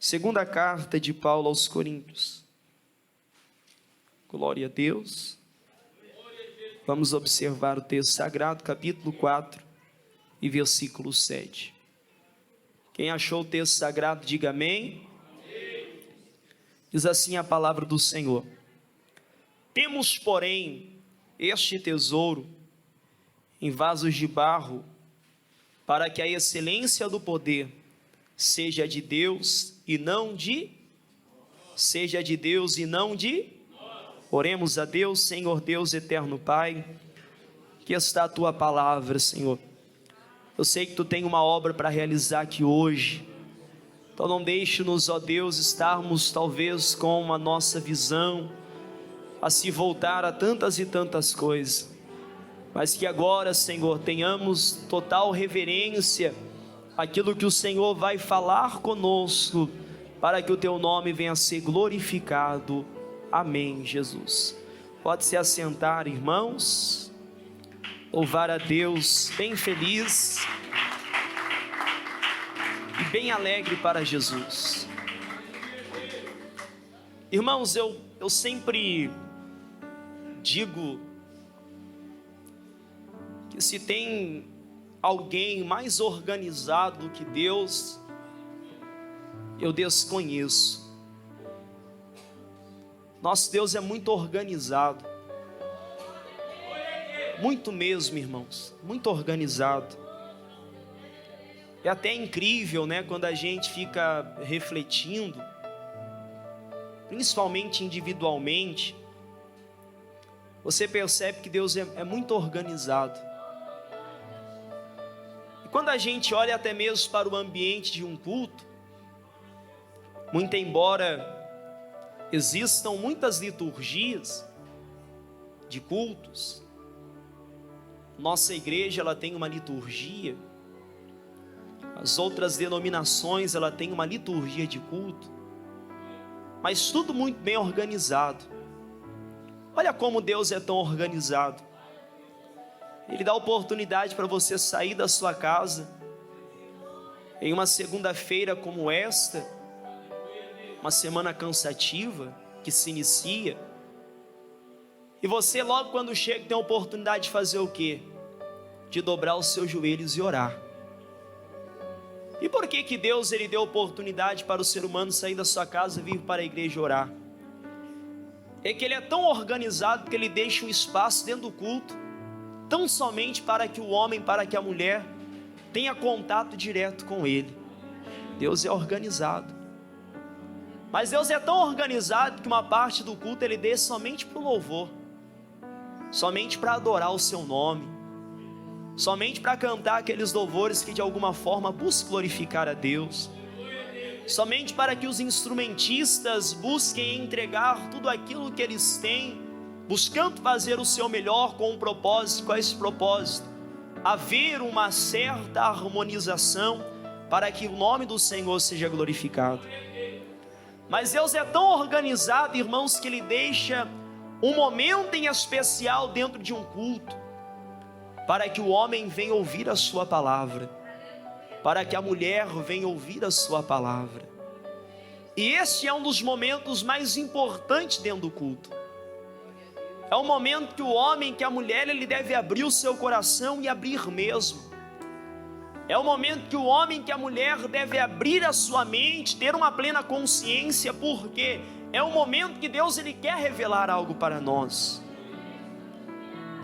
Segunda carta de Paulo aos Coríntios. Glória a Deus. Vamos observar o texto sagrado, capítulo 4 e versículo 7. Quem achou o texto sagrado, diga amém. Diz assim a palavra do Senhor: temos, porém, este tesouro em vasos de barro, para que a excelência do poder seja de Deus e não de Oremos a Deus. Senhor Deus eterno Pai, que está a tua palavra, Senhor. Eu sei que tu tem uma obra para realizar aqui hoje, então não deixe-nos, ó Deus, estarmos talvez com a nossa visão a se voltar a tantas e tantas coisas, mas que agora, Senhor, tenhamos total reverência àquilo que o Senhor vai falar conosco, para que o teu nome venha a ser glorificado. Amém, Jesus. Pode se assentar, irmãos. Louvar a Deus, bem feliz e bem alegre para Jesus. Irmãos, eu sempre digo que se tem alguém mais organizado do que Deus, eu desconheço. Nosso Deus é muito organizado, muito mesmo, irmãos, muito organizado. É até incrível, né, quando a gente fica refletindo, principalmente individualmente, você percebe que Deus é muito organizado. E quando a gente olha até mesmo para o ambiente de um culto, muito embora existam muitas liturgias de cultos, nossa igreja ela tem uma liturgia, as outras denominações ela tem uma liturgia de culto, mas tudo muito bem organizado. Olha como Deus é tão organizado. Ele dá oportunidade para você sair da sua casa em uma segunda-feira como esta, uma semana cansativa que se inicia, e você logo quando chega tem a oportunidade de fazer o quê? De dobrar os seus joelhos e orar. E por que Deus ele deu oportunidade para o ser humano sair da sua casa e vir para a igreja orar? É que ele é tão organizado que ele deixa um espaço dentro do culto, tão somente para que o homem, para que a mulher tenha contato direto com ele. Deus é organizado. Mas Deus é tão organizado que uma parte do culto ele deixa somente para o louvor, somente para adorar o seu nome, somente para cantar aqueles louvores que de alguma forma buscam glorificar a Deus, somente para que os instrumentistas busquem entregar tudo aquilo que eles têm, buscando fazer o seu melhor com um propósito. Qual é esse propósito? Haver uma certa harmonização para que o nome do Senhor seja glorificado. Mas Deus é tão organizado, irmãos, que Ele deixa um momento em especial dentro de um culto, para que o homem venha ouvir a sua palavra, para que a mulher venha ouvir a sua palavra. E esse é um dos momentos mais importantes dentro do culto. É o momento que o homem, que a mulher, ele deve abrir o seu coração e abrir mesmo. É o momento que o homem, que a mulher deve abrir a sua mente, ter uma plena consciência, porque é o momento que Deus ele quer revelar algo para nós.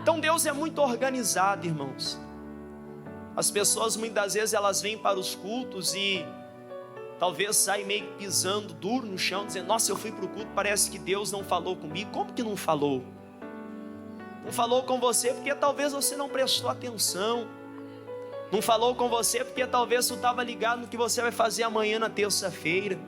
Então Deus é muito organizado, irmãos. As pessoas muitas vezes elas vêm para os cultos e talvez saem meio pisando duro no chão, dizendo: nossa, eu fui para o culto, parece que Deus não falou comigo. Como que não falou? Não falou com você porque talvez você não prestou atenção. Não falou com você porque talvez tu estava ligado no que você vai fazer amanhã na terça-feira.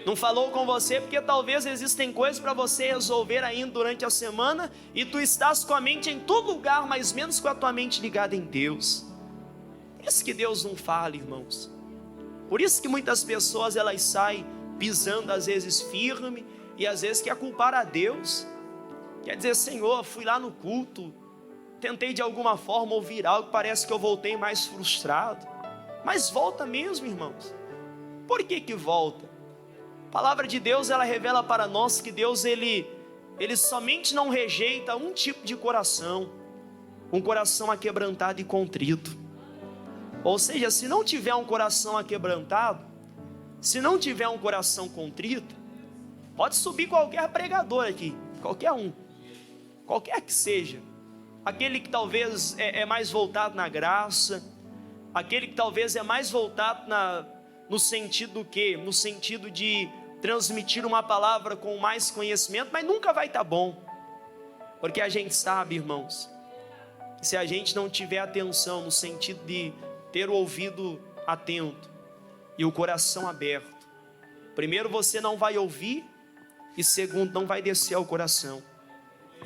Não falou com você porque talvez existem coisas para você resolver ainda durante a semana e tu estás com a mente em todo lugar, mas menos com a tua mente ligada em Deus. Por isso que Deus não fala, irmãos. Por isso que muitas pessoas elas saem pisando às vezes firme e às vezes quer culpar a Deus. Quer dizer: Senhor, fui lá no culto, tentei de alguma forma ouvir algo, parece que eu voltei mais frustrado. Mas volta mesmo, irmãos, Por que que volta? A palavra de Deus, ela revela para nós que Deus, ele somente não rejeita um tipo de coração, um coração aquebrantado e contrito. Ou seja, se não tiver um coração aquebrantado, se não tiver um coração contrito, pode subir qualquer pregador aqui, qualquer um, qualquer que seja, aquele que talvez é mais voltado na graça, aquele que talvez é mais voltado no sentido do quê? No sentido de transmitir uma palavra com mais conhecimento, mas nunca vai estar bom, porque a gente sabe, irmãos, que se a gente não tiver atenção no sentido de ter o ouvido atento e o coração aberto, primeiro você não vai ouvir, e segundo, não vai descer ao coração,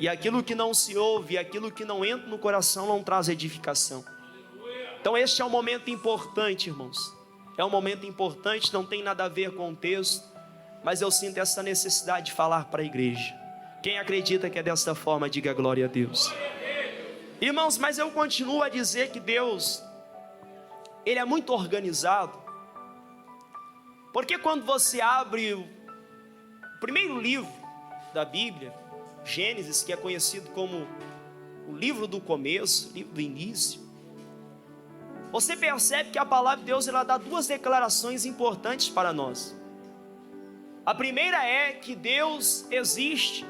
e aquilo que não se ouve, aquilo que não entra no coração não traz edificação. Então este é um momento importante, irmãos, é um momento importante, não tem nada a ver com o texto, mas eu sinto essa necessidade de falar para a igreja. Quem acredita que é dessa forma, diga glória a Deus. Irmãos, mas eu continuo a dizer que Deus, Ele é muito organizado, porque quando você abre o primeiro livro da Bíblia, Gênesis, que é conhecido como o livro do começo, o livro do início, você percebe que a palavra de Deus, ela dá duas declarações importantes para nós. A primeira é que Deus existe,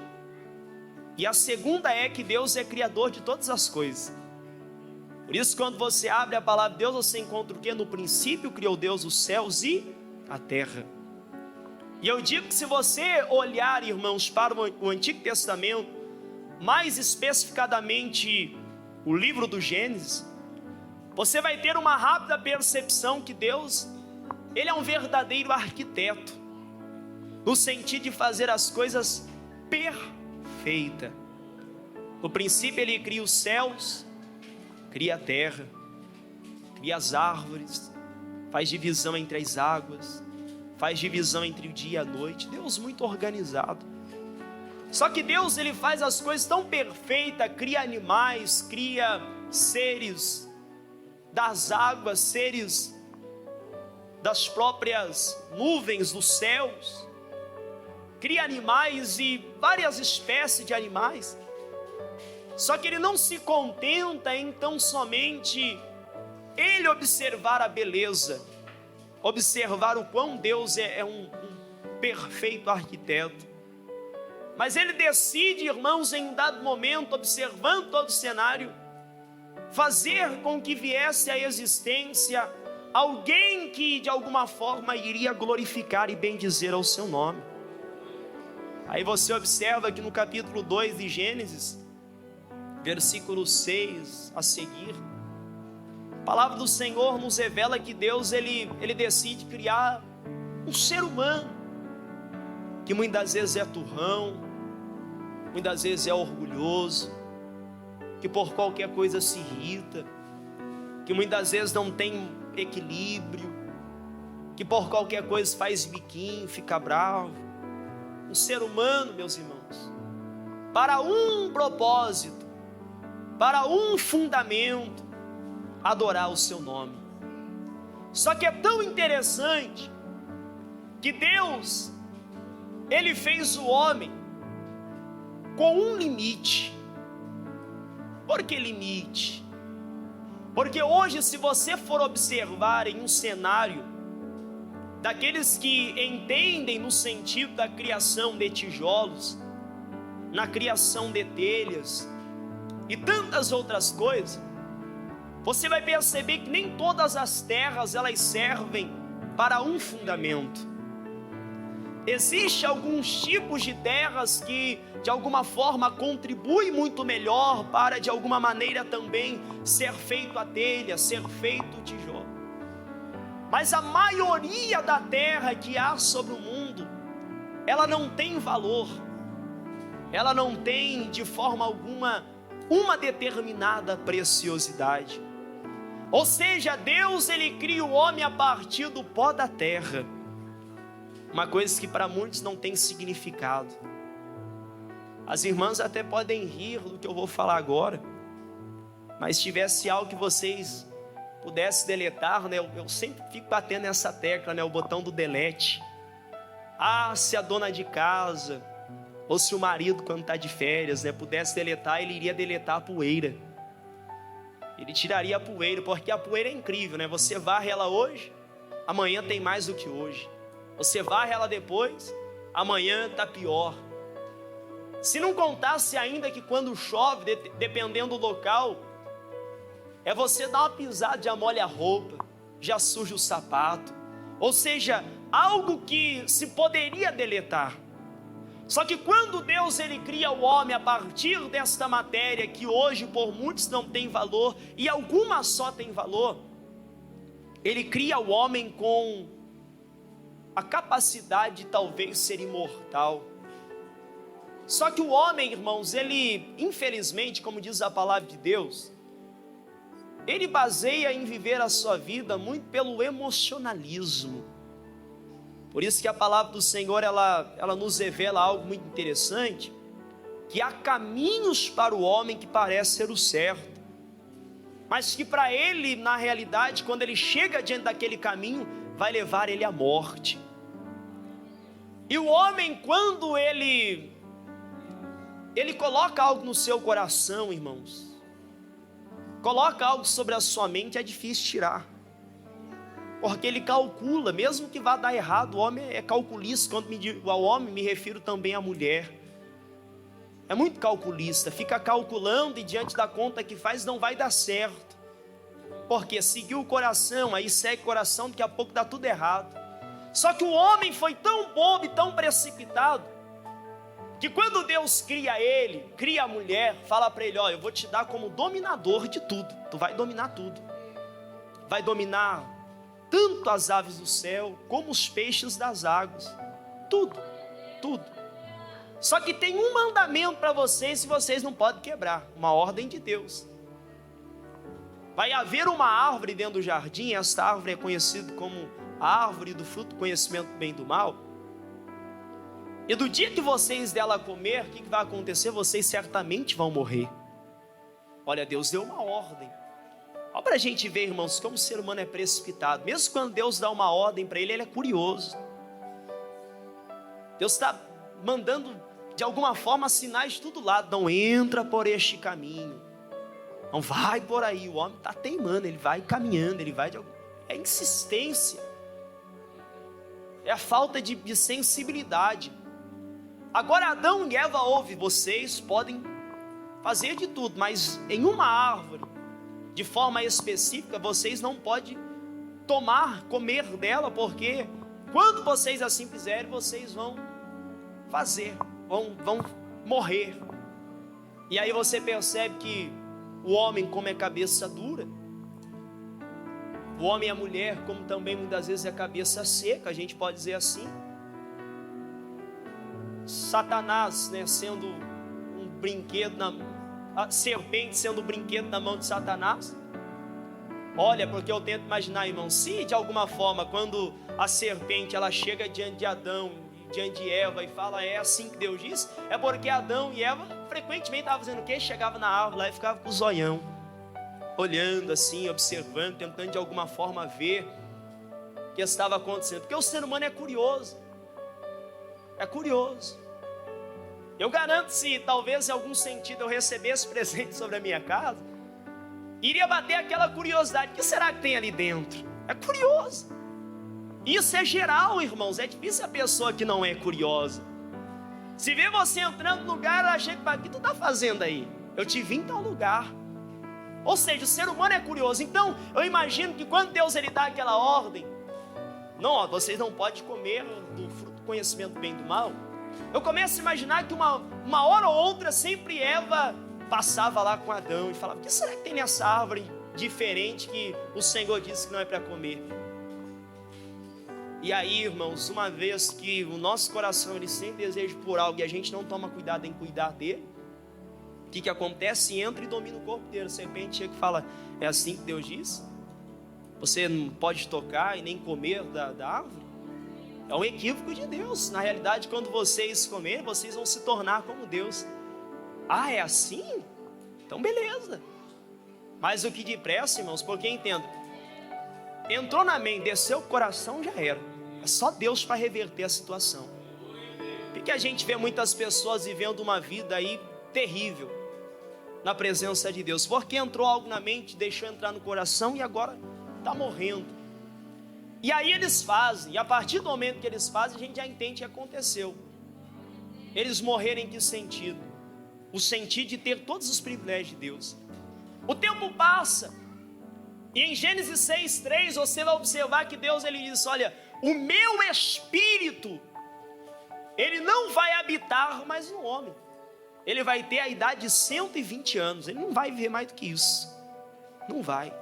e a segunda é que Deus é criador de todas as coisas. Por isso, quando você abre a palavra de Deus, você encontra o que? No princípio criou Deus os céus e a terra. E eu digo que se você olhar, irmãos, para o Antigo Testamento, mais especificadamente o livro do Gênesis, você vai ter uma rápida percepção que Deus, Ele é um verdadeiro arquiteto, no sentido de fazer as coisas perfeitas. No princípio Ele cria os céus, cria a terra, cria as árvores, faz divisão entre as águas, faz divisão entre o dia e a noite. Deus muito organizado. Só que Deus, Ele faz as coisas tão perfeitas, cria animais, cria seres das águas, seres das próprias nuvens dos céus, cria animais e várias espécies de animais. Só que Ele não se contenta em tão somente Ele observar a beleza, observar o quão Deus é um perfeito arquiteto, mas Ele decide, irmãos, em um dado momento, observando todo o cenário, fazer com que viesse à existência alguém que de alguma forma iria glorificar e bendizer ao seu nome. Aí você observa que no capítulo 2 de Gênesis, versículo 6 a seguir, a palavra do Senhor nos revela que Deus, Ele decide criar um ser humano, que muitas vezes é turrão, muitas vezes é orgulhoso, que por qualquer coisa se irrita, que muitas vezes não tem equilíbrio, que por qualquer coisa faz biquinho, fica bravo. Um ser humano, meus irmãos, para um propósito, para um fundamento, adorar o seu nome. Só que é tão interessante que Deus, Ele fez o homem com um limite. Por que limite? Porque hoje, se você for observar em um cenário daqueles que entendem no sentido da criação de tijolos, na criação de telhas e tantas outras coisas, você vai perceber que nem todas as terras elas servem para um fundamento. Existem alguns tipos de terras que de alguma forma contribuem muito melhor para de alguma maneira também ser feito a telha, ser feito o tijolo. Mas a maioria da terra que há sobre o mundo, ela não tem valor, ela não tem de forma alguma uma determinada preciosidade. Ou seja, Deus, Ele cria o homem a partir do pó da terra, uma coisa que para muitos não tem significado. As irmãs até podem rir do que eu vou falar agora, mas se tivesse algo que vocês pudesse deletar, né? Eu sempre fico batendo nessa tecla, né? O botão do delete. Se a dona de casa, ou se o marido, quando está de férias, né, pudesse deletar, ele iria deletar a poeira. Ele tiraria a poeira, porque a poeira é incrível, né? Você varre ela hoje, amanhã tem mais do que hoje. Você varre ela depois, amanhã está pior. Se não contasse ainda que quando chove, dependendo do local, é você dar uma pisada, já molha a roupa, já suja o sapato. Ou seja, algo que se poderia deletar. Só que quando Deus ele cria o homem a partir desta matéria, que hoje por muitos não tem valor, e algumas só tem valor, ele cria o homem com a capacidade de talvez ser imortal. Só que o homem, irmãos, ele, infelizmente, como diz a palavra de Deus, ele baseia em viver a sua vida muito pelo emocionalismo. Por isso que a palavra do Senhor, ela nos revela algo muito interessante, que há caminhos para o homem que parece ser o certo, mas que para ele, na realidade, quando ele chega diante daquele caminho, vai levar ele à morte. E o homem, quando ele coloca algo no seu coração, irmãos, coloca algo sobre a sua mente, é difícil tirar, porque ele calcula, mesmo que vá dar errado. O homem é calculista. Quando me digo ao homem, me refiro também à mulher. É muito calculista, fica calculando e diante da conta que faz não vai dar certo, porque seguiu o coração, aí segue o coração, daqui a pouco dá tudo errado. Só que o homem foi tão bobo e tão precipitado, que quando Deus cria ele, cria a mulher, fala para ele: eu vou te dar como dominador de tudo, tu vai dominar tudo, vai dominar tanto as aves do céu, como os peixes das águas, tudo. Só que tem um mandamento para vocês, e vocês não podem quebrar, uma ordem de Deus. Vai haver uma árvore dentro do jardim, esta árvore é conhecida como a árvore do fruto do conhecimento do bem e do mal, e do dia que vocês dela comer, o que vai acontecer? Vocês certamente vão morrer. Olha, Deus deu uma ordem. Olha para a gente ver, irmãos, como o ser humano é precipitado. Mesmo quando Deus dá uma ordem para ele, ele é curioso. Deus está mandando, de alguma forma, sinais de todo lado. Não entra por este caminho, não vai por aí. O homem está teimando, ele vai caminhando, ele vai é insistência, é a falta de sensibilidade. Agora Adão e Eva ouvem: vocês podem fazer de tudo, mas em uma árvore, de forma específica, vocês não podem comer dela, porque quando vocês assim fizerem, vocês vão morrer. E aí você percebe que o homem, como é cabeça dura, o homem e a mulher, como também muitas vezes é cabeça seca, a gente pode dizer assim. Satanás, né, sendo um brinquedo, a serpente sendo um brinquedo na mão de Satanás. Olha, porque eu tento imaginar, irmão, se de alguma forma, quando a serpente ela chega diante de Adão, diante de Eva, e fala: é assim que Deus diz, é porque Adão e Eva frequentemente estavam fazendo o quê? Chegava na árvore lá e ficava com o zoião, olhando assim, observando, tentando de alguma forma ver o que estava acontecendo, porque o ser humano é curioso. Eu garanto, se talvez em algum sentido eu recebesse presente sobre a minha casa, iria bater aquela curiosidade: o que será que tem ali dentro? É curioso. Isso é geral, irmãos. É difícil a pessoa que não é curiosa. Se vê você entrando no lugar, ela chega: o que tu está fazendo aí? Eu te vi em tal lugar. Ou seja, o ser humano é curioso. Então eu imagino que quando Deus ele dá aquela ordem: não, vocês não podem comer do fruto do conhecimento do bem e do mal. Eu começo a imaginar que uma hora ou outra sempre Eva passava lá com Adão e falava: o que será que tem nessa árvore diferente que o Senhor disse que não é para comer? E aí, irmãos, uma vez que o nosso coração ele sempre deseja por algo e a gente não toma cuidado em cuidar dele, o que acontece? Entra e domina o corpo inteiro. A serpente chega e fala: é assim que Deus diz? Você não pode tocar e nem comer da árvore? É um equívoco de Deus. Na realidade, quando vocês comerem, vocês vão se tornar como Deus. É assim? Então beleza. Mas o que depressa, irmãos, porque entendo, entrou na mente, desceu o coração, já era. É só Deus para reverter a situação. Porque a gente vê muitas pessoas vivendo uma vida aí terrível na presença de Deus, porque entrou algo na mente, deixou entrar no coração e agora está morrendo. E aí eles fazem, e a partir do momento que eles fazem, a gente já entende o que aconteceu. Eles morreram em que sentido? O sentido de ter todos os privilégios de Deus. O tempo passa, e em Gênesis 6:3 você vai observar que Deus ele diz: olha, o meu espírito, ele não vai habitar mais no homem. Ele vai ter a idade de 120 anos, ele não vai viver mais do que isso. Não vai.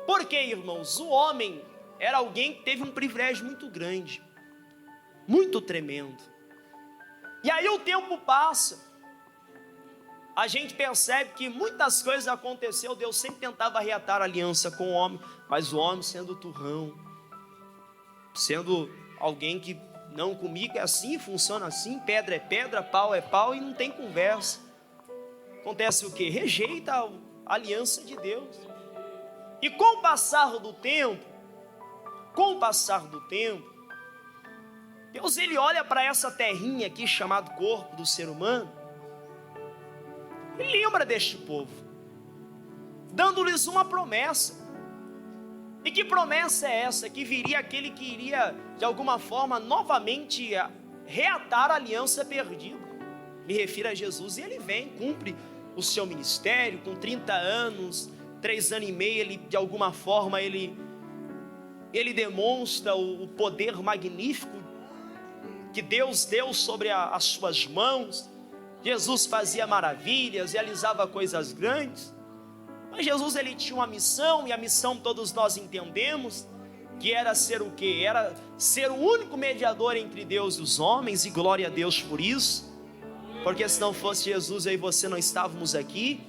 Por quê, irmãos? O homem era alguém que teve um privilégio muito grande, muito tremendo. E aí o tempo passa, a gente percebe que muitas coisas aconteceram. Deus sempre tentava reatar a aliança com o homem, mas o homem sendo turrão, sendo alguém que não, comigo é assim, funciona assim, pedra é pedra, pau é pau e não tem conversa. Acontece o que? Rejeita a aliança de Deus. E com o passar do tempo, Deus ele olha para essa terrinha aqui chamado corpo do ser humano e lembra deste povo, dando-lhes uma promessa. E que promessa é essa? Que viria aquele que iria de alguma forma novamente reatar a aliança perdida. Me refiro a Jesus, e ele vem, cumpre o seu ministério com 30 anos, 3 anos e meio, ele de alguma forma ele demonstra o poder magnífico que Deus deu sobre as suas mãos. Jesus fazia maravilhas, realizava coisas grandes, mas Jesus ele tinha uma missão, e a missão todos nós entendemos que era ser o quê? Era ser o único mediador entre Deus e os homens, e glória a Deus por isso, porque se não fosse Jesus eu e você não estávamos aqui,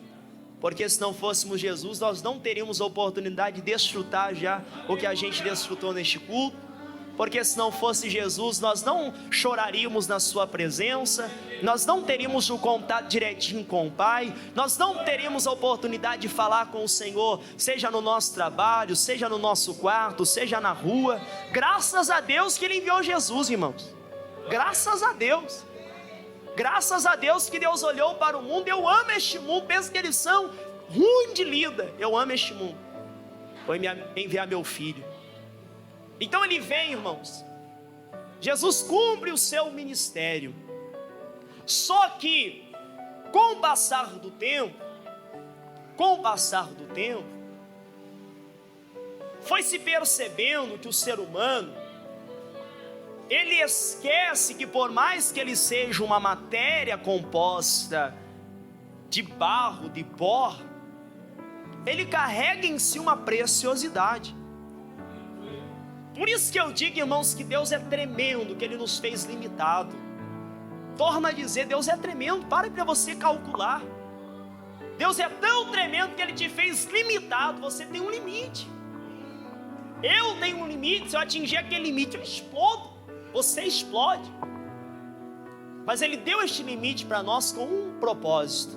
porque se não fôssemos Jesus nós não teríamos a oportunidade de desfrutar já o que a gente desfrutou neste culto, porque se não fosse Jesus nós não choraríamos na sua presença, nós não teríamos o contato direitinho com o Pai, nós não teríamos a oportunidade de falar com o Senhor, seja no nosso trabalho, seja no nosso quarto, seja na rua. Graças a Deus que Ele enviou Jesus, irmãos. Graças a Deus. Graças a Deus que Deus olhou para o mundo. Eu amo este mundo, penso que eles são ruins de lida. Eu amo este mundo. Foi enviar meu filho. Então ele vem, irmãos. Jesus cumpre o seu ministério. Só que com o passar do tempo, foi se percebendo que o ser humano, ele esquece que por mais que ele seja uma matéria composta de barro, de pó, ele carrega em si uma preciosidade. Por isso que eu digo, irmãos, que Deus é tremendo, que Ele nos fez limitado. Torna a dizer, Deus é tremendo, pare para você calcular. Deus é tão tremendo que Ele te fez limitado, você tem um limite. Eu tenho um limite, se eu atingir aquele limite eu explodo, você explode. Mas Ele deu este limite para nós com um propósito: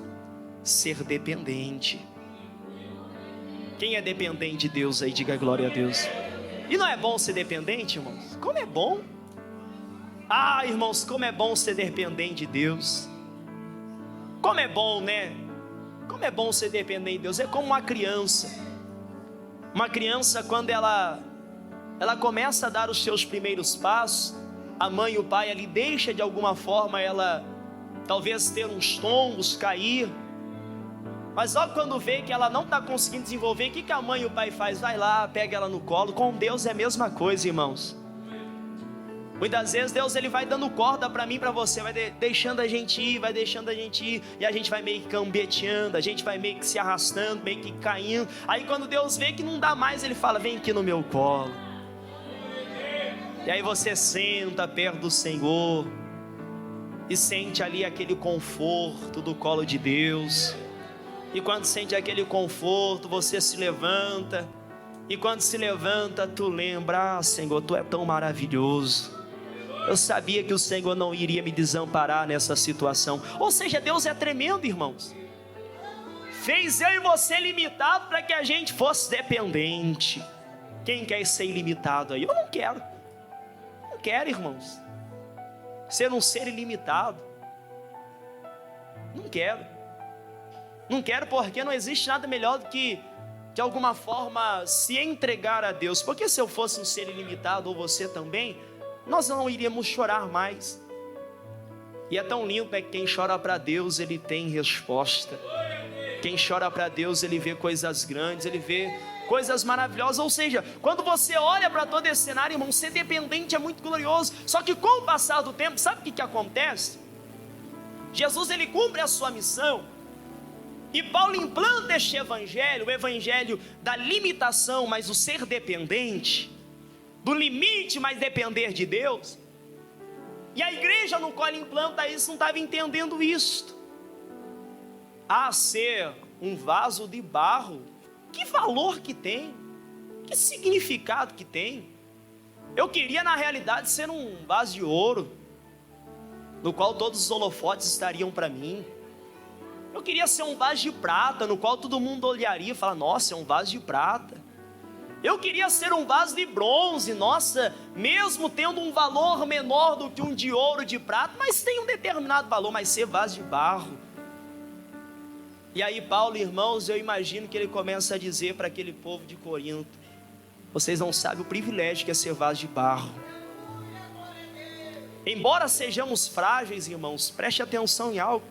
ser dependente. Quem é dependente de Deus aí, diga glória a Deus. E não é bom ser dependente, irmãos? Como é bom! Ah, irmãos, como é bom ser dependente de Deus. Como é bom, né? Como é bom ser dependente de Deus. É como uma criança. Uma criança, quando ela começa a dar os seus primeiros passos, a mãe e o pai ali deixa de alguma forma ela talvez ter uns tombos, cair. Mas logo quando vê que ela não está conseguindo desenvolver, o que a mãe e o pai faz? Vai lá, pega ela no colo. Com Deus é a mesma coisa, irmãos. Muitas vezes Deus ele vai dando corda para mim, para você, vai deixando a gente ir, e a gente vai meio que cambeteando, a gente vai meio que se arrastando, meio que caindo. Aí quando Deus vê que não dá mais, Ele fala: vem aqui no meu colo. E aí você senta perto do Senhor e sente ali aquele conforto do colo de Deus. E quando sente aquele conforto, você se levanta. E quando se levanta, tu lembra: ah, Senhor, Tu é tão maravilhoso. Eu sabia que o Senhor não iria me desamparar nessa situação. Ou seja, Deus é tremendo, irmãos. Fez eu e você limitado para que a gente fosse dependente. Quem quer ser ilimitado aí? Eu não quero. Não quero, irmãos. Ser um ser ilimitado. Não quero. Não quero porque não existe nada melhor do que, de alguma forma, se entregar a Deus. Porque se eu fosse um ser ilimitado, ou você também, nós não iríamos chorar mais. E é tão lindo, né, que quem chora para Deus, ele tem resposta. Quem chora para Deus, ele vê coisas grandes, ele vê coisas maravilhosas. Ou seja, quando você olha para todo esse cenário, irmão, ser dependente é muito glorioso. Só que com o passar do tempo, sabe o que acontece? Jesus, ele cumpre a sua missão. E Paulo implanta este evangelho, o evangelho da limitação, mas o ser dependente, do limite, mas depender de Deus. E a igreja no qual ele implanta isso não estava entendendo isto. Ser um vaso de barro, que valor que tem? Que significado que tem? Eu queria na realidade ser um vaso de ouro, no qual todos os holofotes estariam para mim. Eu queria ser um vaso de prata, no qual todo mundo olharia e falaria, nossa, é um vaso de prata. Eu queria ser um vaso de bronze, nossa, mesmo tendo um valor menor do que um de ouro, de prata, mas tem um determinado valor, mas ser vaso de barro. E aí Paulo, irmãos, eu imagino que ele começa a dizer para aquele povo de Corinto, vocês não sabem o privilégio que é ser vaso de barro. Embora sejamos frágeis, irmãos, preste atenção em algo.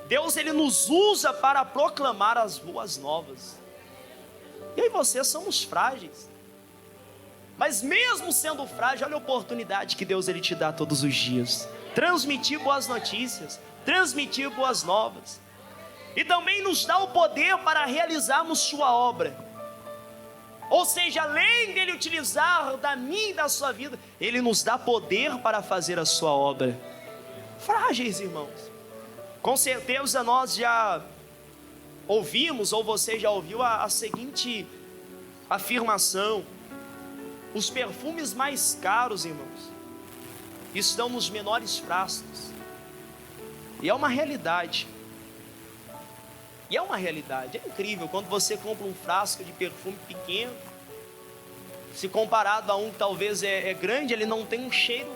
Deus, ele nos usa para proclamar as boas novas. E aí vocês somos frágeis. Mas mesmo sendo frágil, olha a oportunidade que Deus, ele te dá todos os dias. Transmitir boas notícias, transmitir boas novas. E também nos dá o poder para realizarmos sua obra. Ou seja, além dele utilizar da minha e da sua vida, ele nos dá poder para fazer a sua obra. Frágeis, irmãos. Com certeza nós já ouvimos, ou você já ouviu a seguinte afirmação: os perfumes mais caros, irmãos, estão nos menores frascos. E é uma realidade. E é uma realidade, é incrível, quando você compra um frasco de perfume pequeno, se comparado a um que talvez é grande, ele não tem um cheiro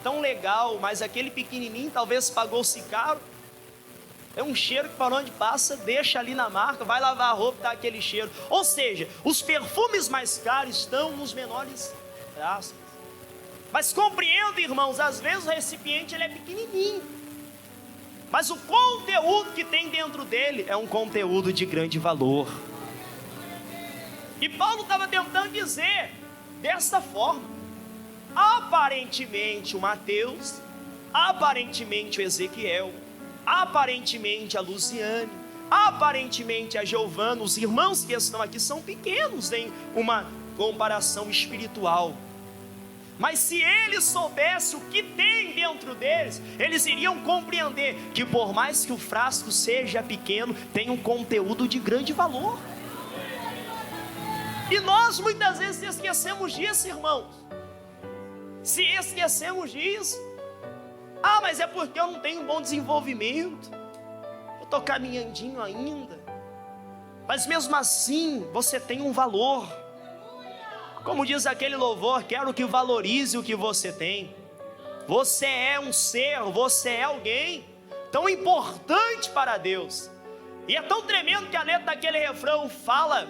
tão legal, mas aquele pequenininho talvez pagou-se caro. É um cheiro que para onde passa, deixa ali na marca, vai lavar a roupa, dá aquele cheiro. Ou seja, os perfumes mais caros estão nos menores frascos. Mas compreenda, irmãos, às vezes o recipiente ele é pequenininho, mas o conteúdo que tem dentro dele é um conteúdo de grande valor. E Paulo estava tentando dizer desta forma: aparentemente o Mateus, aparentemente o Ezequiel, aparentemente a Luciane, aparentemente a Giovana, os irmãos que estão aqui são pequenos em uma comparação espiritual. Mas se eles soubessem o que tem dentro deles, eles iriam compreender que por mais que o frasco seja pequeno, tem um conteúdo de grande valor. E nós muitas vezes esquecemos disso, irmãos. Se esquecemos disso, mas é porque eu não tenho um bom desenvolvimento, eu estou caminhandinho ainda. Mas mesmo assim, você tem um valor. Como diz aquele louvor, quero que valorize o que você tem. Você é um ser, você é alguém tão importante para Deus. E é tão tremendo que a letra daquele refrão fala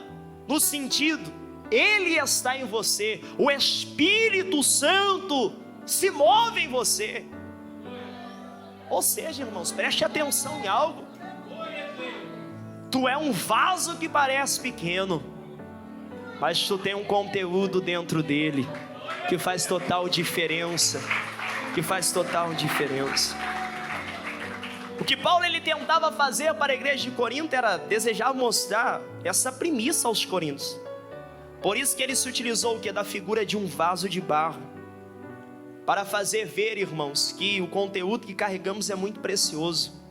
no sentido: Ele está em você, o Espírito Santo se move em você. Ou seja, irmãos, preste atenção em algo. Tu é um vaso que parece pequeno, mas tu tem um conteúdo dentro dele que faz total diferença. Que faz total diferença. O que Paulo ele tentava fazer para a igreja de Corinto era desejar mostrar essa premissa aos coríntios. Por isso que ele se utilizou o que? Da figura de um vaso de barro, para fazer ver, irmãos, que o conteúdo que carregamos é muito precioso.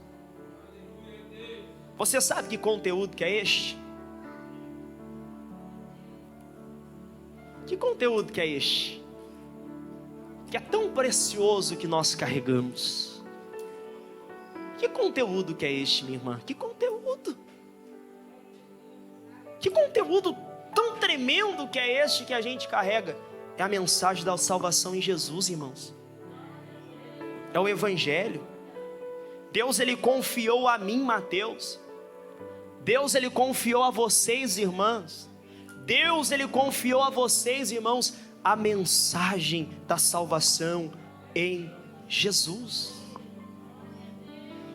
Você sabe que conteúdo que é este? Que conteúdo que é este? Que é tão precioso que nós carregamos. Que conteúdo que é este, minha irmã? Que conteúdo? Que conteúdo tão tremendo tremendo que é este que a gente carrega? É a mensagem da salvação em Jesus, irmãos. É o Evangelho. Deus, Ele confiou a mim, Mateus. Deus, Ele confiou a vocês, irmãs. Deus, Ele confiou a vocês, irmãos, a mensagem da salvação em Jesus.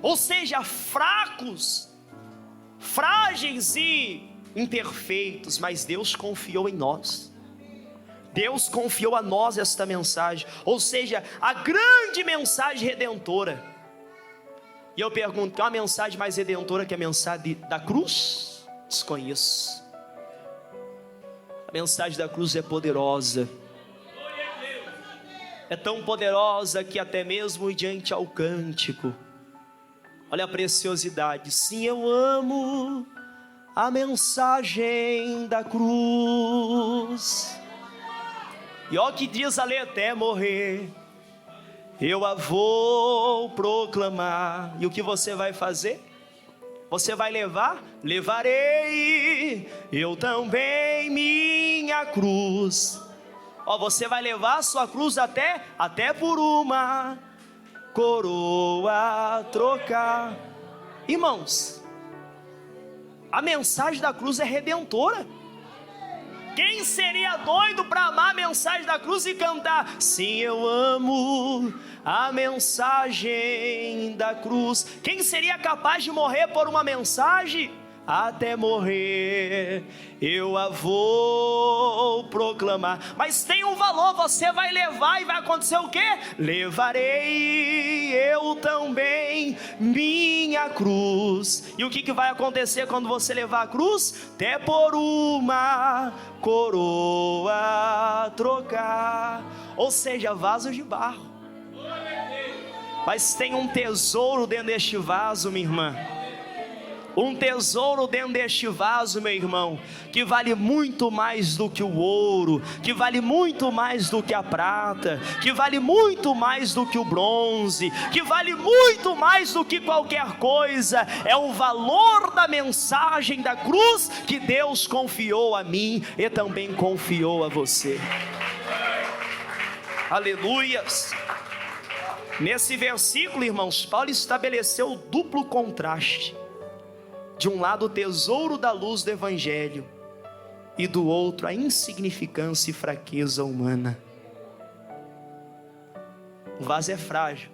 Ou seja, fracos, frágeis e imperfeitos, mas Deus confiou em nós. Deus confiou a nós esta mensagem, ou seja, a grande mensagem redentora. E eu pergunto, qual é a mensagem mais redentora que a mensagem da cruz? Desconheço. A mensagem da cruz é poderosa. É tão poderosa que até mesmo diante ao cântico, olha a preciosidade. Sim, eu amo a mensagem da cruz. E olha o que diz a letra: até morrer eu a vou proclamar. E o que você vai fazer? Você vai levar? Levarei eu também minha cruz. Ó, você vai levar a sua cruz até por uma coroa trocar. Irmãos, a mensagem da cruz é redentora. Quem seria doido para amar a mensagem da cruz e cantar: sim, eu amo a mensagem da cruz? Quem seria capaz de morrer por uma mensagem? Até morrer eu a vou proclamar. Mas tem um valor, você vai levar e vai acontecer o quê? Levarei eu também minha cruz. E o que vai acontecer quando você levar a cruz? Até por uma coroa trocar. Ou seja, vaso de barro. Mas tem um tesouro dentro deste vaso, minha irmã. Um tesouro dentro deste vaso, meu irmão, que vale muito mais do que o ouro, que vale muito mais do que a prata, que vale muito mais do que o bronze, que vale muito mais do que qualquer coisa. É o valor da mensagem da cruz que Deus confiou a mim e também confiou a você. Aleluias. Nesse versículo, irmãos, Paulo estabeleceu o duplo contraste. De um lado o tesouro da luz do Evangelho, e do outro a insignificância e fraqueza humana. O vaso é frágil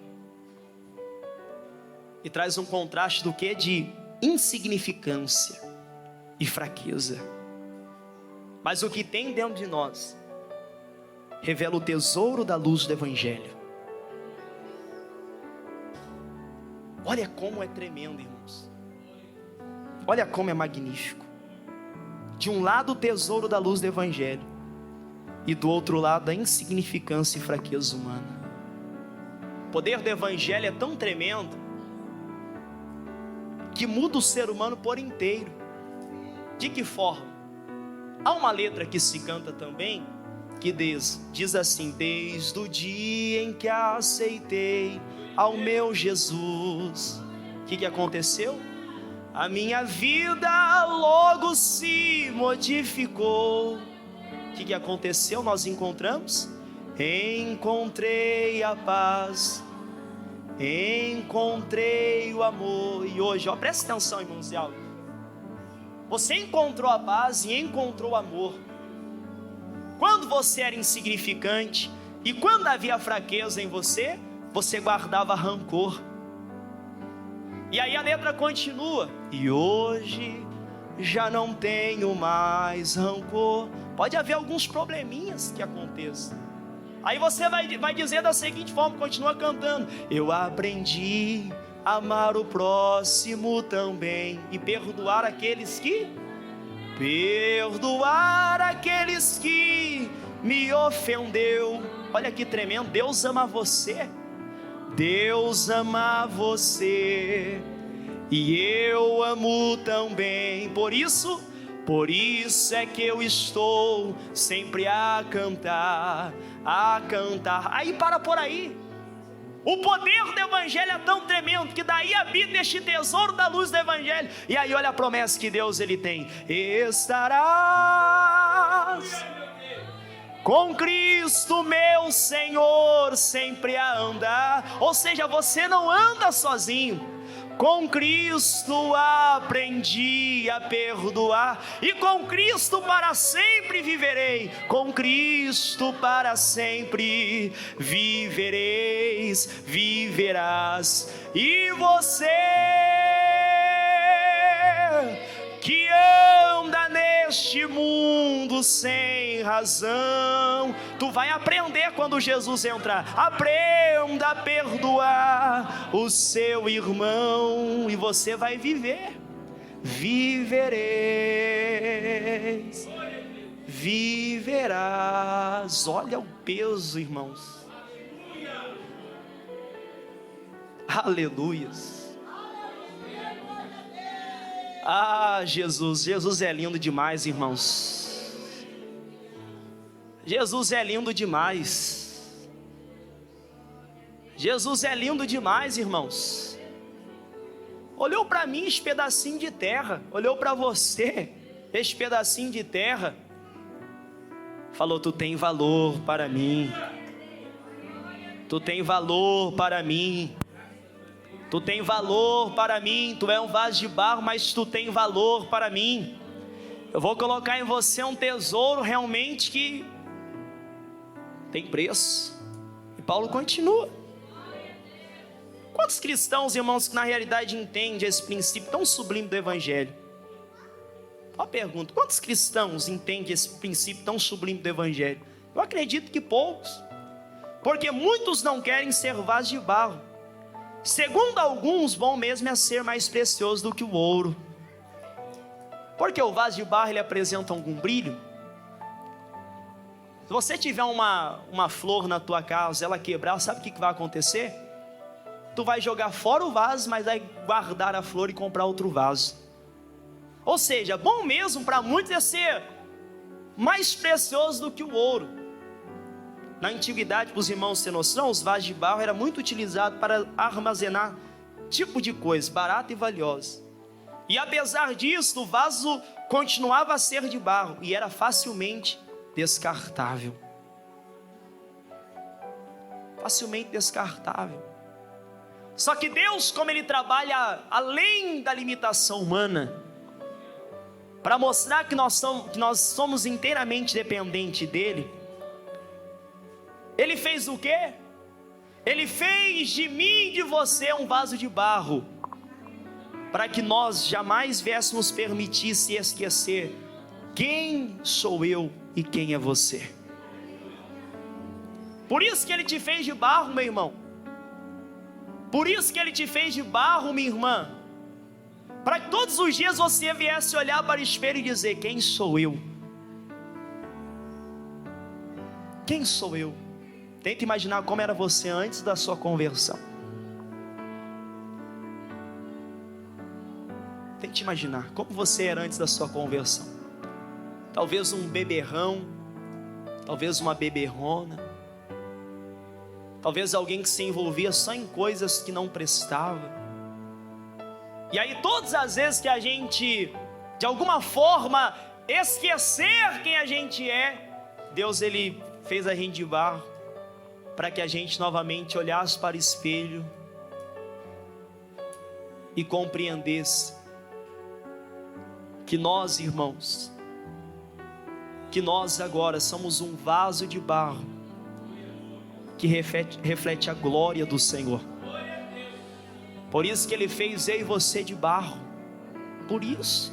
e traz um contraste do que? De insignificância e fraqueza. Mas o que tem dentro de nós revela o tesouro da luz do Evangelho. Olha como é tremendo, irmãos. Olha como é magnífico. De um lado o tesouro da luz do Evangelho, e do outro lado a insignificância e fraqueza humana. O poder do Evangelho é tão tremendo que muda o ser humano por inteiro. De que forma? Há uma letra que se canta também, que diz assim: desde o dia em que aceitei ao meu Jesus, o que aconteceu? A minha vida logo se modificou. O que aconteceu? Nós encontramos? Encontrei a paz, encontrei o amor. E hoje, ó, presta atenção, irmãos, você encontrou a paz e encontrou o amor. Quando você era insignificante e quando havia fraqueza em você, você guardava rancor. E aí a letra continua: e hoje já não tenho mais rancor. Pode haver alguns probleminhas que aconteçam. Aí você vai dizer da seguinte forma, continua cantando: eu aprendi a amar o próximo também, e perdoar aqueles que me ofendeu. Olha que tremendo, Deus ama você. Deus ama você e eu amo também. Por isso é que eu estou sempre a cantar. Aí para por aí. O poder do Evangelho é tão tremendo que daí habita este tesouro da luz do Evangelho. E aí olha a promessa que Deus ele tem: estará paz. Com Cristo meu Senhor sempre a andar. Ou seja, você não anda sozinho. Com Cristo aprendi a perdoar, e com Cristo para sempre viverei. Com Cristo para sempre vivereis, viverás. E você que anda neste mundo sem razão, tu vai aprender quando Jesus entrar. Aprenda a perdoar o seu irmão e você vai viver. Vivereis, viverás. Olha o peso, irmãos. Aleluias. Ah, Jesus é lindo demais, irmãos. Jesus é lindo demais. Jesus é lindo demais, irmãos. Olhou para mim esse pedacinho de terra, olhou para você esse pedacinho de terra, falou: tu tem valor para mim. Tu tem valor para mim. Tu tem valor para mim. Tu é um vaso de barro, mas tu tem valor para mim. Eu vou colocar em você um tesouro realmente que tem preço. E Paulo continua. Quantos cristãos, irmãos, que na realidade entendem esse princípio tão sublime do Evangelho? Uma pergunta: quantos cristãos entendem esse princípio tão sublime do Evangelho? Eu acredito que poucos. Porque muitos não querem ser vasos de barro. Segundo alguns, bom mesmo é ser mais precioso do que o ouro. Porque o vaso de barro, ele apresenta algum brilho. Se você tiver uma flor na tua casa, ela quebrar, sabe o que vai acontecer? Tu vai jogar fora o vaso, mas vai guardar a flor e comprar outro vaso. Ou seja, bom mesmo para muitos é ser mais precioso do que o ouro. Na antiguidade, para os irmãos terem noção, os vasos de barro eram muito utilizados para armazenar tipo de coisa barata e valiosa. E apesar disso, o vaso continuava a ser de barro e era facilmente descartável. Facilmente descartável. Só que Deus, como Ele trabalha além da limitação humana, para mostrar que nós somos inteiramente dependentes dEle, Ele fez o quê? Ele fez de mim e de você um vaso de barro, para que nós jamais viéssemos permitir se esquecer quem sou eu e quem é você. Por isso que Ele te fez de barro, meu irmão. Por isso que Ele te fez de barro, minha irmã. Para que todos os dias você viesse olhar para o espelho e dizer: quem sou eu? Quem sou eu? Tenta imaginar como era você antes da sua conversão. Tente imaginar como você era antes da sua conversão. Talvez um beberrão, talvez uma beberrona, talvez alguém que se envolvia só em coisas que não prestavam. E aí todas as vezes que a gente, de alguma forma, esquecer quem a gente é, Deus, Ele fez a gente de barro, para que a gente novamente olhasse para o espelho e compreendesse que nós, irmãos, que nós agora somos um vaso de barro que reflete a glória do Senhor. Por isso que Ele fez eu e você de barro. Por isso,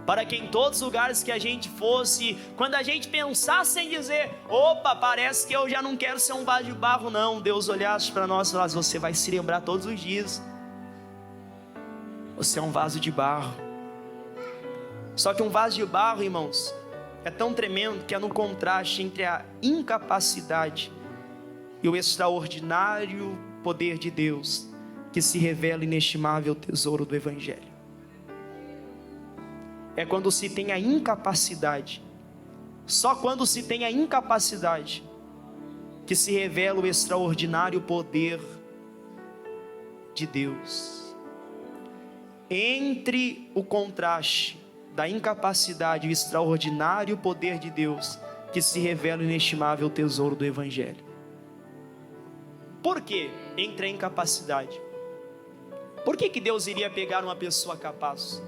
para que em todos os lugares que a gente fosse, quando a gente pensasse em dizer: opa, parece que eu já não quero ser um vaso de barro não, Deus olhasse para nós e falasse: você vai se lembrar todos os dias, você é um vaso de barro. Só que um vaso de barro, irmãos, é tão tremendo que é no contraste entre a incapacidade e o extraordinário poder de Deus que se revela o inestimável tesouro do Evangelho. É quando se tem a incapacidade, só quando se tem a incapacidade, que se revela o extraordinário poder de Deus. Entre o contraste da incapacidade, o extraordinário poder de Deus, que se revela o inestimável tesouro do Evangelho. Por que entra a incapacidade? Por que Deus iria pegar uma pessoa capaz?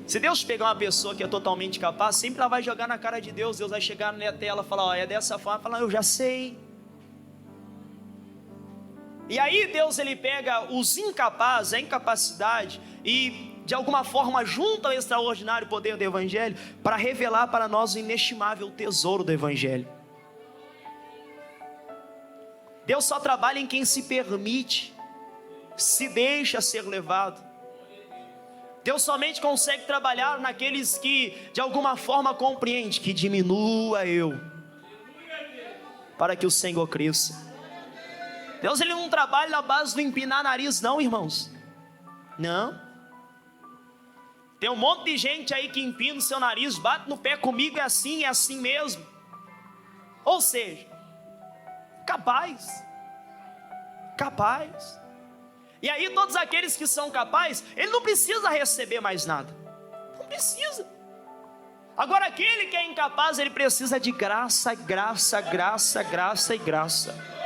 Se Deus pegar uma pessoa que é totalmente capaz, sempre ela vai jogar na cara de Deus. Deus vai chegar até ela e falar, ó, é dessa forma, falar, eu já sei. E aí Deus, ele pega os incapazes, a incapacidade, e de alguma forma junta o extraordinário poder do Evangelho, para revelar para nós o inestimável tesouro do Evangelho. Deus só trabalha em quem se permite, se deixa ser levado. Deus somente consegue trabalhar naqueles que de alguma forma compreendem que diminua eu, para que o Senhor cresça. Deus, ele não trabalha na base do empinar nariz não, irmãos. Não. Tem um monte de gente aí que empina o seu nariz, bate no pé comigo, é assim mesmo. Ou seja, capaz. E aí todos aqueles que são capazes, ele não precisa receber mais nada. Não precisa. Agora aquele que é incapaz, ele precisa de graça, graça, graça, graça e graça.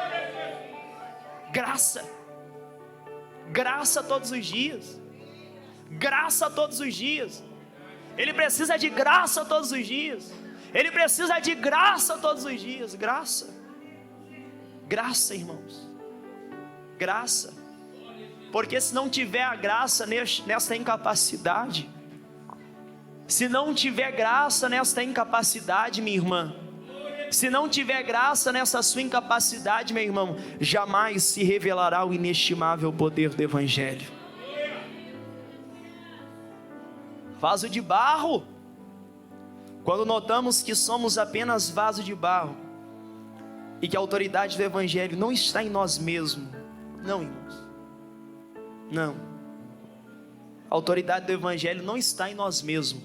Graça. Graça todos os dias. Graça todos os dias. Ele precisa de graça todos os dias. Ele precisa de graça todos os dias. Graça. Graça, irmãos. Graça. Porque se não tiver a graça nesta incapacidade, se não tiver graça nesta incapacidade, minha irmã, se não tiver graça nessa sua incapacidade, meu irmão, jamais se revelará o inestimável poder do Evangelho. Vaso de barro. Quando notamos que somos apenas vaso de barro e que a autoridade do Evangelho não está em nós mesmos, não, irmãos, não. A autoridade do Evangelho não está em nós mesmos.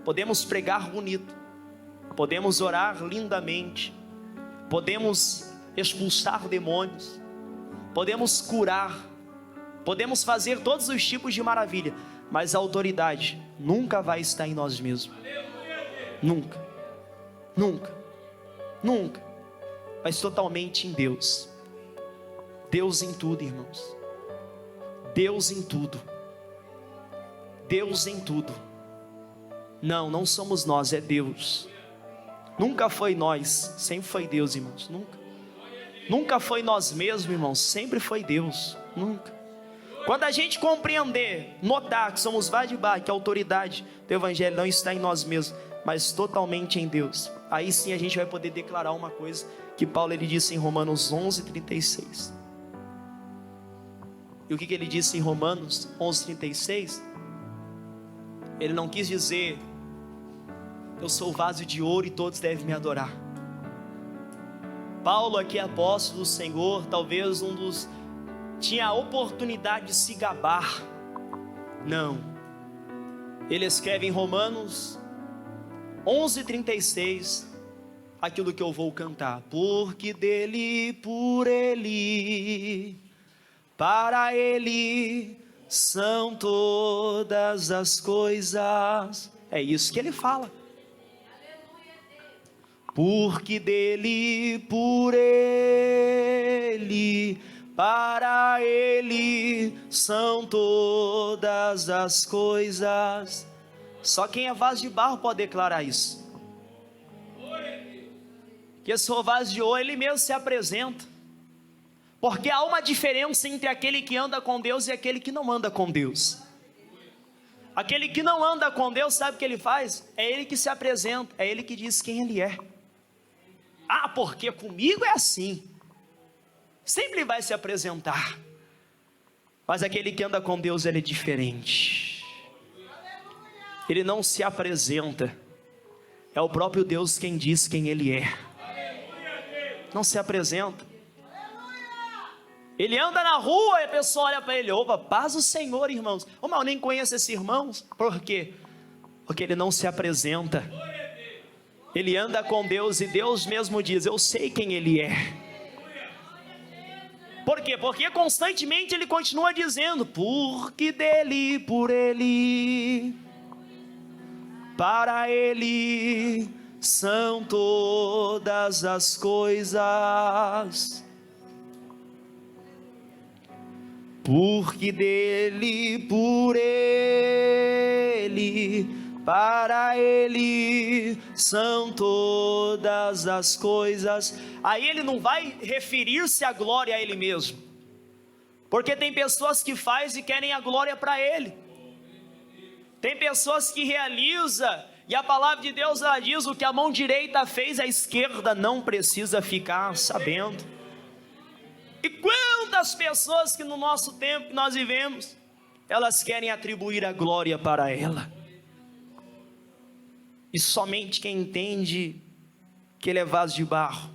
Podemos pregar bonito, podemos orar lindamente, podemos expulsar demônios, podemos curar, podemos fazer todos os tipos de maravilha, mas a autoridade nunca vai estar em nós mesmos. Nunca, nunca, nunca. Mas totalmente em Deus. Deus em tudo, irmãos. Deus em tudo. Deus em tudo. Não somos nós, é Deus. Nunca foi nós, sempre foi Deus, irmãos. Nunca foi nós mesmos, irmãos, sempre foi Deus. Nunca. Quando a gente compreender, notar que somos vasos de barro, que a autoridade do Evangelho não está em nós mesmos, mas totalmente em Deus, aí sim a gente vai poder declarar uma coisa que Paulo, ele disse em Romanos 11:36. E o que ele disse em Romanos 11:36? Ele não quis dizer, eu sou vaso de ouro e todos devem me adorar. Paulo, aqui apóstolo do Senhor, talvez tinha a oportunidade de se gabar. Não. Ele escreve em Romanos 11:36, aquilo que eu vou cantar. Porque dele, por ele, para ele são todas as coisas. É isso que ele fala. Porque dele, por ele, para ele são todas as coisas. Só quem é vaso de barro pode declarar isso. Que se for vaso de ouro, ele mesmo se apresenta. Porque há uma diferença entre aquele que anda com Deus e aquele que não anda com Deus. Aquele que não anda com Deus, sabe o que ele faz? É ele que se apresenta, é ele que diz quem ele é. Ah, porque comigo é assim. Sempre vai se apresentar. Mas aquele que anda com Deus, ele é diferente. Ele não se apresenta. É o próprio Deus quem diz quem ele é. Não se apresenta. Ele anda na rua e a pessoa olha para ele, opa, paz o Senhor, irmãos. Mas eu nem conheço esses irmãos. Por quê? Porque ele não se apresenta. Ele anda com Deus e Deus mesmo diz, eu sei quem ele é. Por quê? Porque constantemente ele continua dizendo: porque dele, por ele, para ele são todas as coisas. Porque dele, por ele, para ele são todas as coisas. Aí ele não vai referir-se à glória a ele mesmo, porque tem pessoas que fazem e querem a glória para ele. Tem pessoas que realizam, e a palavra de Deus ela diz: o que a mão direita fez, a esquerda não precisa ficar sabendo. E quantas pessoas que no nosso tempo que nós vivemos, elas querem atribuir a glória para ela. E somente quem entende que ele é vaso de barro,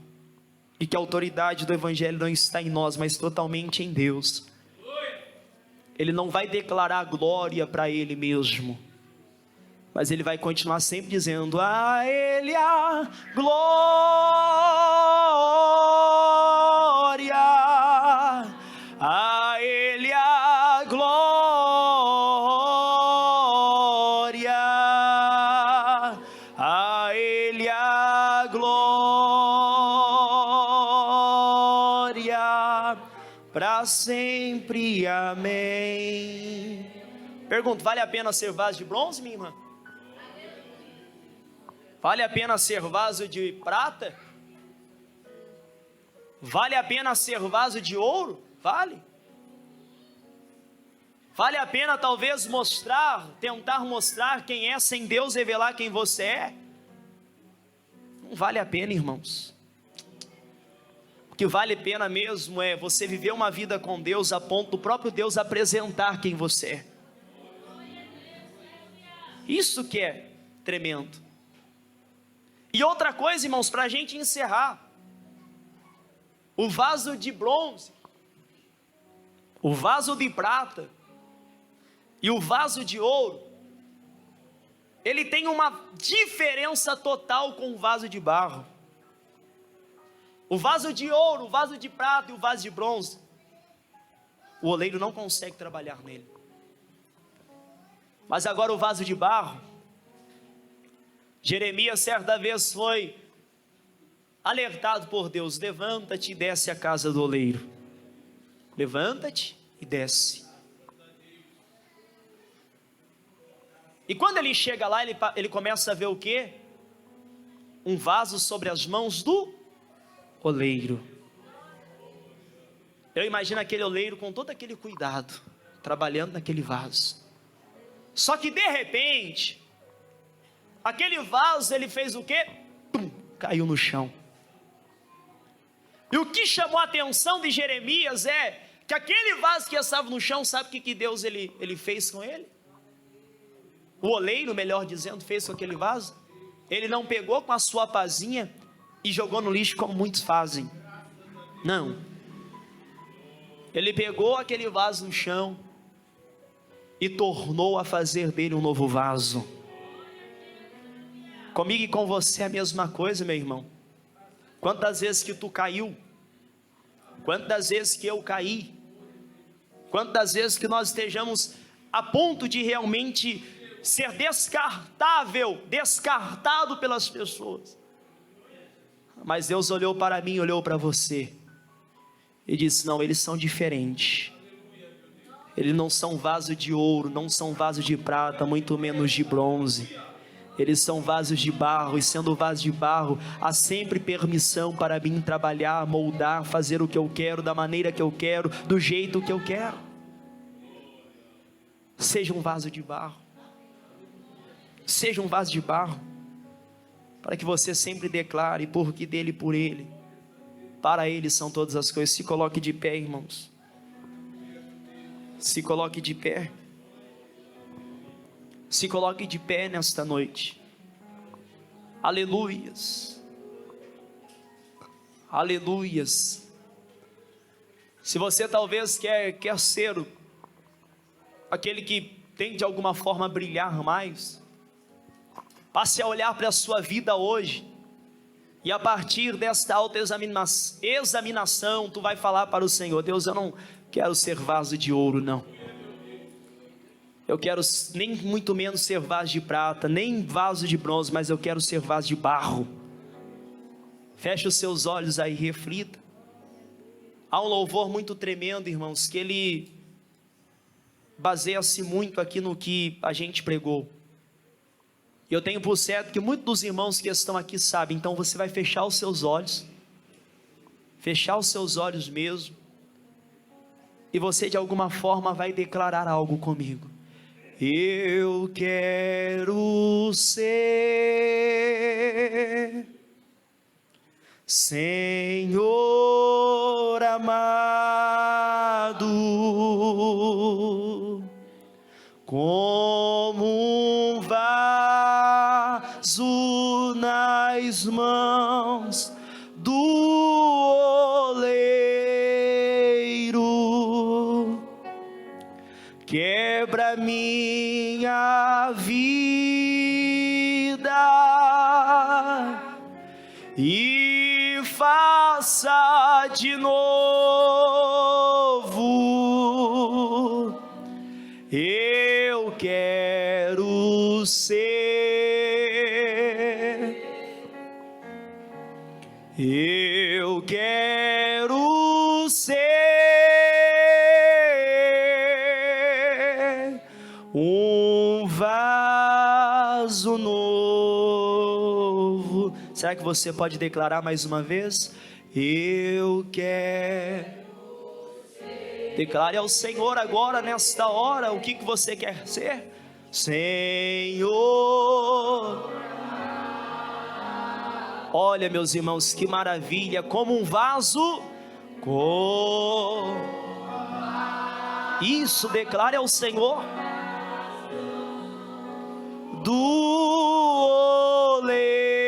e que a autoridade do evangelho não está em nós, mas totalmente em Deus, ele não vai declarar glória para ele mesmo, mas ele vai continuar sempre dizendo: a ele a glória, a ele a glória, a ele a glória, para sempre, amém. Pergunto: vale a pena ser vaso de bronze, minha irmã? Vale a pena ser vaso de prata? Vale a pena ser vaso de ouro? Vale. Vale a pena talvez tentar mostrar quem é, sem Deus revelar quem você é? Não vale a pena, irmãos. O que vale a pena mesmo é você viver uma vida com Deus, a ponto do próprio Deus apresentar quem você é. Isso que é tremendo. E outra coisa, irmãos, para a gente encerrar: o vaso de bronze, o vaso de prata e o vaso de ouro, ele tem uma diferença total com o vaso de barro. O vaso de ouro, o vaso de prata e o vaso de bronze, o oleiro não consegue trabalhar nele. Mas agora o vaso de barro, Jeremias certa vez foi alertado por Deus: levanta-te e desce à casa do oleiro. Levanta-te e desce. E quando ele chega lá, ele começa a ver o quê? Um vaso sobre as mãos do oleiro. Eu imagino aquele oleiro com todo aquele cuidado, trabalhando naquele vaso. Só que de repente, aquele vaso, ele fez o quê? Pum, caiu no chão. E o que chamou a atenção de Jeremias é que aquele vaso que estava no chão, sabe o que Deus ele fez com ele? O oleiro, melhor dizendo, fez com aquele vaso. Ele não pegou com a sua pazinha e jogou no lixo como muitos fazem. Não. Ele pegou aquele vaso no chão e tornou a fazer dele um novo vaso. Comigo e com você é a mesma coisa, meu irmão. Quantas vezes que tu caiu? Quantas vezes que eu caí? Quantas vezes que nós estejamos a ponto de realmente ser descartado pelas pessoas. Mas Deus olhou para mim, olhou para você e disse: não, eles são diferentes. Eles não são vaso de ouro, não são vaso de prata, muito menos de bronze. Eles são vasos de barro, e sendo vaso de barro, há sempre permissão para mim trabalhar, moldar, fazer o que eu quero, da maneira que eu quero, do jeito que eu quero. Seja um vaso de barro. Seja um vaso de barro, para que você sempre declare: porque dele, por ele, para ele são todas as coisas. Se coloque de pé, irmãos. Se coloque de pé. Se coloque de pé nesta noite. Aleluias. Aleluias. Se você talvez quer ser aquele que tem de alguma forma brilhar mais, passe a olhar para a sua vida hoje E a partir desta autoexaminação, tu vai falar para o Senhor: Deus, eu não quero ser vaso de ouro, não. Eu quero nem muito menos ser vaso de prata, nem vaso de bronze, mas eu quero ser vaso de barro. Feche os seus olhos aí, reflita. Há um louvor muito tremendo, irmãos, que ele baseia-se muito aqui no que a gente pregou. E eu tenho por certo que muitos dos irmãos que estão aqui sabem. Então você vai fechar os seus olhos mesmo, e você de alguma forma vai declarar algo comigo. Eu quero ser, Senhor amado, como um vaso nas mãos do oleiro, quebra minha vida e faça de novo. Eu quero ser, eu quero ser um vaso novo. Será que você pode declarar mais uma vez? Eu quero. Declare ao Senhor agora, nesta hora, o que você quer ser. Senhor. Olha, meus irmãos, que maravilha, como um vaso. Isso, declare ao Senhor. Do oleiro.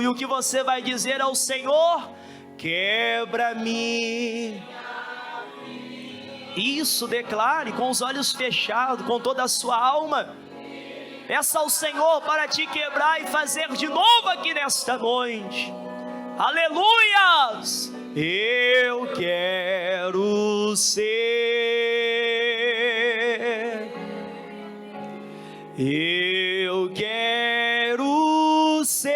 E o que você vai dizer ao Senhor? Quebra-me. Isso, declare com os olhos fechados, com toda a sua alma. Peça ao Senhor para te quebrar e fazer de novo aqui nesta noite. Aleluias! Eu quero ser, eu quero ser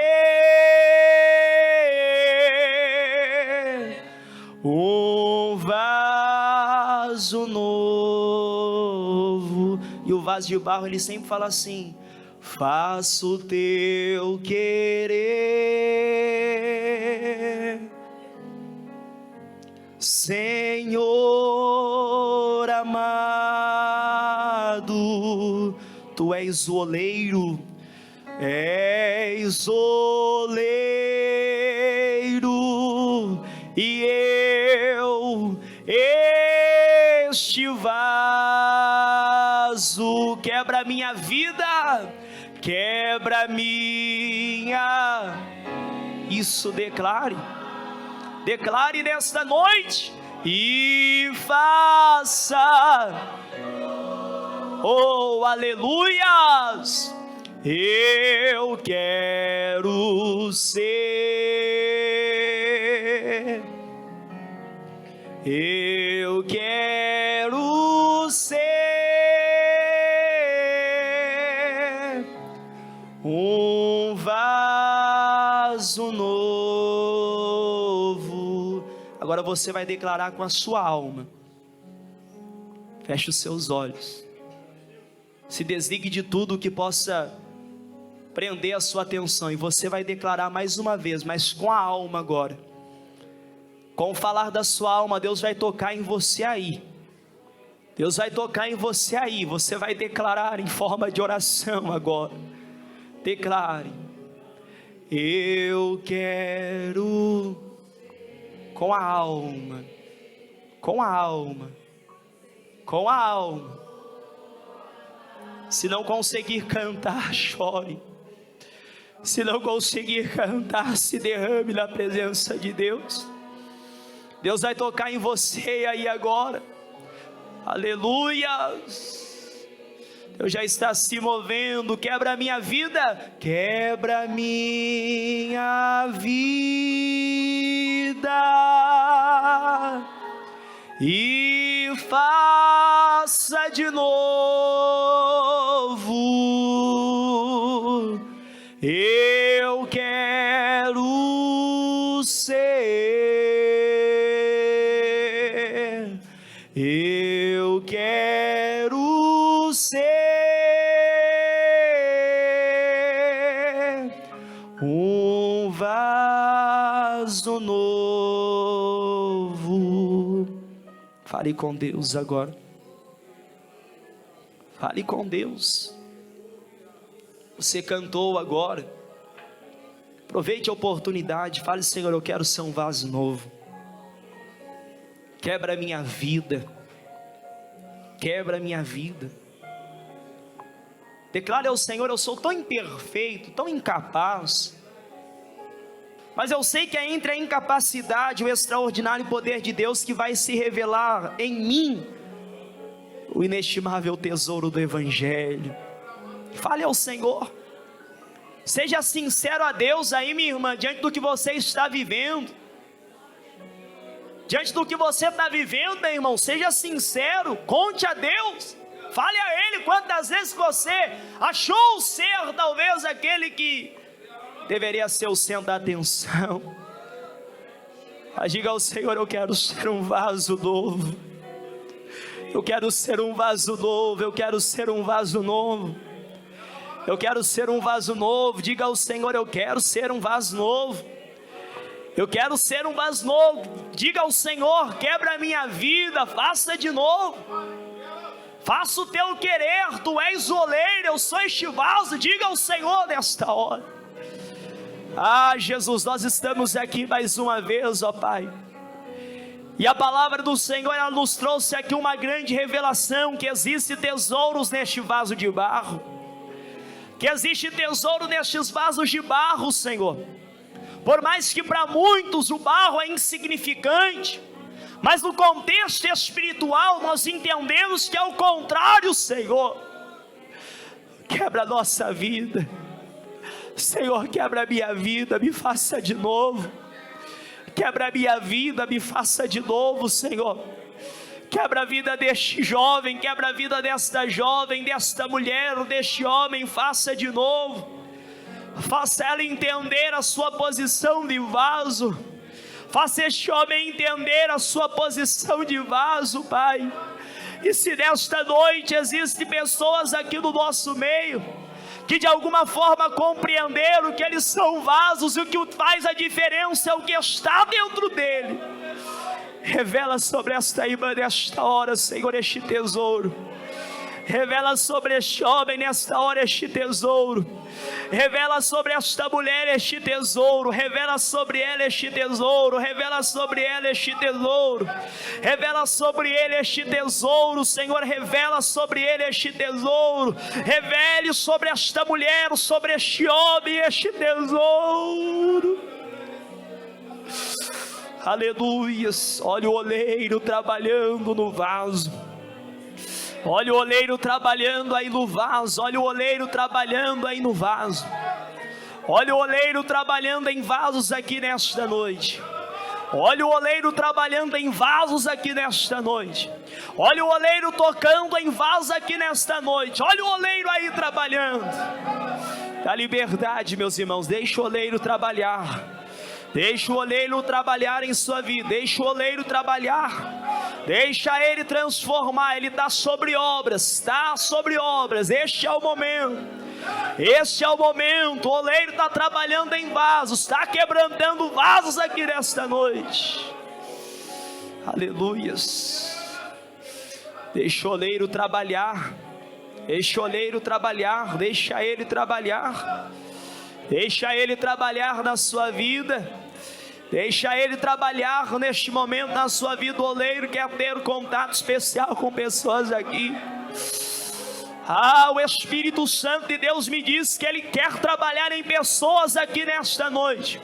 um vaso novo. E o vaso de barro, ele sempre fala assim: faço o teu querer, Senhor amado. Tu és o oleiro, és oleiro, e eu, este vaso, quebra minha vida, quebra minha. Isso, declare nesta noite e faça. Oh, aleluias! Eu quero ser, eu quero ser um vaso novo. Agora você vai declarar com a sua alma. Feche os seus olhos. Se desligue de tudo que possa prender a sua atenção, e você vai declarar mais uma vez, mas com a alma agora. Com o falar da sua alma, Deus vai tocar em você aí. Deus vai tocar em você aí. Você vai declarar em forma de oração agora. Declare: eu quero, com a alma, com a alma, com a alma. Se não conseguir cantar, chore. Se não conseguir cantar, se derrame na presença de Deus. Deus vai tocar em você aí agora. Aleluia. Deus já está se movendo. Quebra a minha vida, quebra a minha vida e faça de novo. Eu quero ser, eu quero ser um vaso novo. Fale com Deus agora. Fale com Deus. Você cantou agora. Aproveite a oportunidade. Fale: Senhor, eu quero ser um vaso novo. Quebra a minha vida. Quebra a minha vida. Declare ao Senhor: eu sou tão imperfeito, tão incapaz, mas eu sei que é entre a incapacidade e o extraordinário poder de Deus que vai se revelar em mim o inestimável tesouro do Evangelho. Fale ao Senhor. Seja sincero a Deus aí, minha irmã, diante do que você está vivendo. Diante do que você está vivendo, meu irmão, seja sincero, conte a Deus. Fale a Ele quantas vezes você achou ser talvez aquele que deveria ser o centro da atenção. Mas diga ao Senhor: eu quero ser um vaso novo. Eu quero ser um vaso novo, eu quero ser um vaso novo. Eu quero ser um vaso novo. Diga ao Senhor: eu quero ser um vaso novo. Eu quero ser um vaso novo. Diga ao Senhor: quebra a minha vida, faça de novo. Faça o teu querer, tu és o oleiro, eu sou este vaso. Diga ao Senhor nesta hora. Ah, Jesus, nós estamos aqui mais uma vez, ó Pai. E a palavra do Senhor, ela nos trouxe aqui uma grande revelação, que existe tesouros neste vaso de barro. Que existe tesouro nestes vasos de barro, Senhor. Por mais que para muitos o barro é insignificante, mas no contexto espiritual nós entendemos que é o contrário, Senhor. Quebra a nossa vida, Senhor, quebra a minha vida, me faça de novo. Quebra a minha vida, me faça de novo, Senhor. Quebra a vida deste jovem, quebra a vida desta jovem, desta mulher, deste homem, faça de novo. Faça ela entender a sua posição de vaso. Faça este homem entender a sua posição de vaso, Pai. E se nesta noite existem pessoas aqui no nosso meio que de alguma forma compreenderam que eles são vasos e o que faz a diferença é o que está dentro dele, revela sobre esta irmã nesta hora, Senhor, este tesouro. Revela sobre este homem nesta hora este tesouro. Revela sobre esta mulher este tesouro. Revela sobre ela este tesouro. Revela sobre ela este tesouro. Revela sobre ele este tesouro, Senhor. Revela sobre ele este tesouro. Revele sobre esta mulher, sobre este homem este tesouro. Aleluias. Olha o oleiro trabalhando no vaso. Olha o oleiro trabalhando aí no vaso. Olha o oleiro trabalhando aí no vaso. Olha o oleiro trabalhando em vasos aqui nesta noite. Olha o oleiro trabalhando em vasos aqui nesta noite. Olha o oleiro tocando em vasos aqui nesta noite. Olha o oleiro aí trabalhando. Dá liberdade, meus irmãos. Deixa o oleiro trabalhar. Deixa o oleiro trabalhar em sua vida. Deixa o oleiro trabalhar. Deixa ele transformar. Ele está sobre obras. Está sobre obras. Este é o momento. Este é o momento. O oleiro está trabalhando em vasos. Está quebrantando vasos aqui nesta noite. Aleluias. Deixa o oleiro trabalhar. Deixa o oleiro trabalhar. Deixa ele trabalhar. Deixa ele trabalhar na sua vida. Deixa ele trabalhar neste momento na sua vida. O oleiro quer ter um contato especial com pessoas aqui. O Espírito Santo de Deus me diz que ele quer trabalhar em pessoas aqui nesta noite.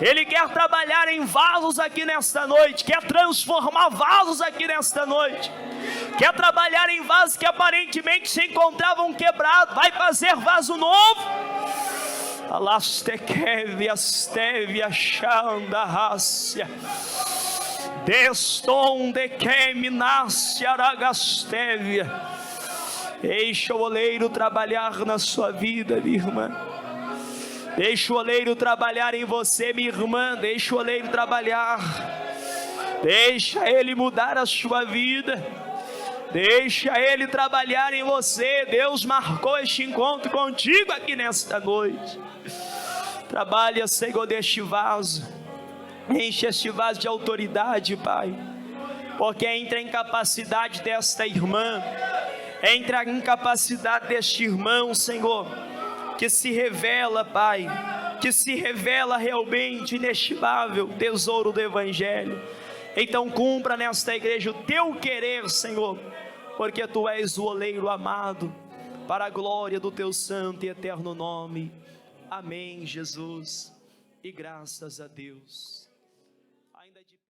Ele quer trabalhar em vasos aqui nesta noite, quer transformar vasos aqui nesta noite, quer trabalhar em vasos que aparentemente se encontravam quebrados, vai fazer vaso novo. Alastekevia, stevia, xandarrácia, deston de queminacia, aragastevia. Deixa o oleiro trabalhar na sua vida, minha irmã. Deixa o oleiro trabalhar em você, minha irmã. Deixa o oleiro trabalhar. Deixa ele mudar a sua vida. Deixa ele trabalhar em você. Deus marcou este encontro contigo aqui nesta noite. Trabalha, Senhor, deste vaso. Enche este vaso de autoridade, Pai. Porque entre a incapacidade desta irmã, entre a incapacidade deste irmão, Senhor, que se revela, Pai, que se revela realmente inestimável tesouro do Evangelho. Então cumpra nesta igreja o teu querer, Senhor, porque tu és o oleiro amado, para a glória do teu santo e eterno nome. Amém, Jesus, e graças a Deus.